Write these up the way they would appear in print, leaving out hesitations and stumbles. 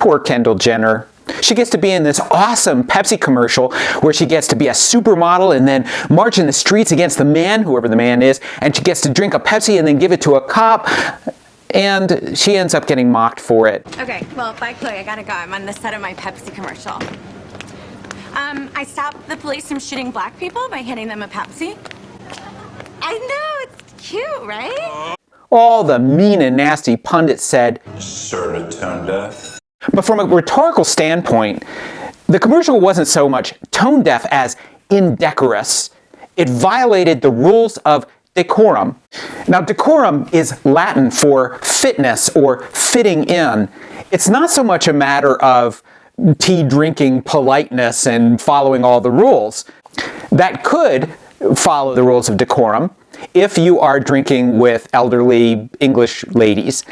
Poor Kendall Jenner. She gets to be in this awesome Pepsi commercial where she gets to be a supermodel and then march in the streets against the man, whoever the man is, and she gets to drink a Pepsi and then give it to a cop, and she ends up getting mocked for it. Okay, well, bye, Chloe. I gotta go. I'm on the set of my Pepsi commercial. I stopped the police from shooting black people by handing them a Pepsi. I know, it's cute, right? All the mean and nasty pundits said, sort of tone deaf. But from a rhetorical standpoint, the commercial wasn't so much tone deaf as indecorous. It violated the rules of decorum. Now, decorum is Latin for fitness or fitting in. It's not so much a matter of tea drinking politeness and following all the rules. That could follow the rules of decorum if you are drinking with elderly English ladies.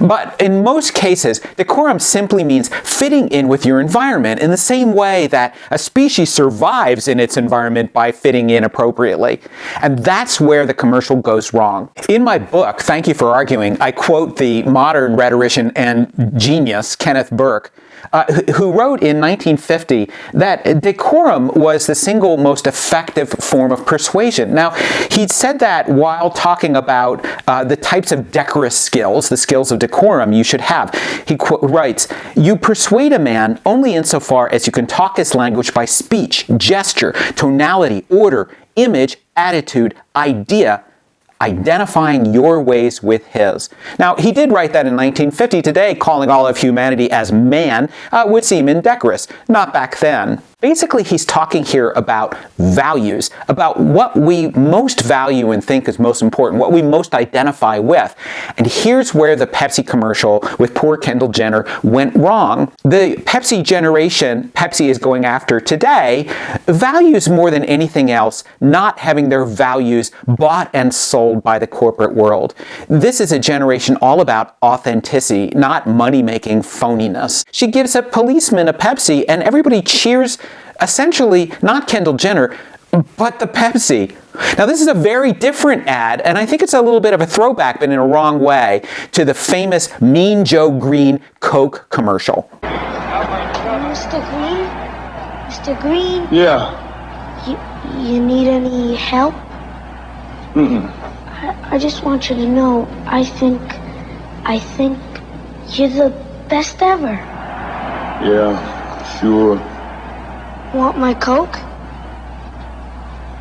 But in most cases, decorum simply means fitting in with your environment in the same way that a species survives in its environment by fitting in appropriately. And that's where the commercial goes wrong. In my book, Thank You for Arguing, I quote the modern rhetorician and genius Kenneth Burke, who wrote in 1950 that decorum was the single most effective form of persuasion. Now, he said that while talking about the types of decorous skills, the skills of decorum you should have. He writes, "You persuade a man only insofar as you can talk his language by speech, gesture, tonality, order, image, attitude, idea, identifying your ways with his." Now, he did write that in 1950. Today, calling all of humanity as man would seem indecorous. Not back then. Basically, he's talking here about values, about what we most value and think is most important, what we most identify with. And here's where the Pepsi commercial with poor Kendall Jenner went wrong. The Pepsi generation Pepsi is going after today values more than anything else not having their values bought and sold by the corporate world. This is a generation all about authenticity, not money-making phoniness. She gives a policeman a Pepsi and everybody cheers essentially not Kendall Jenner, but the Pepsi. Now, this is a very different ad, and I think it's a little bit of a throwback, but in a wrong way, to the famous Mean Joe Green Coke commercial. Mr. Green? Mr. Green? Yeah. You need any help? Mm-mm. I just want you to know, I think you're the best ever. Yeah, sure. Want my Coke?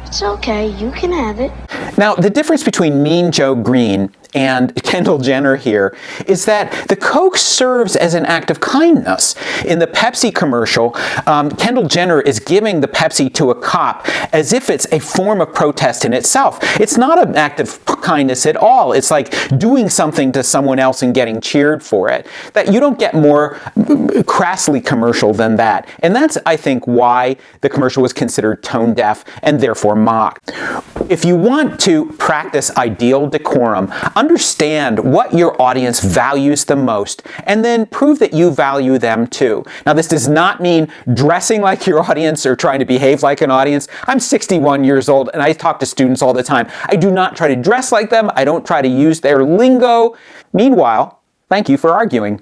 It's okay, you can have it. Now, the difference between Mean Joe Green and Kendall Jenner here is that the Coke serves as an act of kindness. In the Pepsi commercial, Kendall Jenner is giving the Pepsi to a cop as if it's a form of protest in itself. It's not an act of kindness at all. It's like doing something to someone else and getting cheered for it. That you don't get more crassly commercial than that. And that's, I think, why the commercial was considered tone deaf and therefore mocked. If you want to practice ideal decorum, understand what your audience values the most, and then prove that you value them too. Now, this does not mean dressing like your audience or trying to behave like an audience. I'm 61 years old, and I talk to students all the time. I do not try to dress like them. I don't try to use their lingo. Meanwhile, thank you for arguing.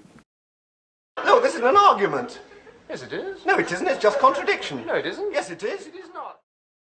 No, this isn't an argument. Yes, it is. No, it isn't. It's just contradiction. No, it isn't. Yes, it is. It is not.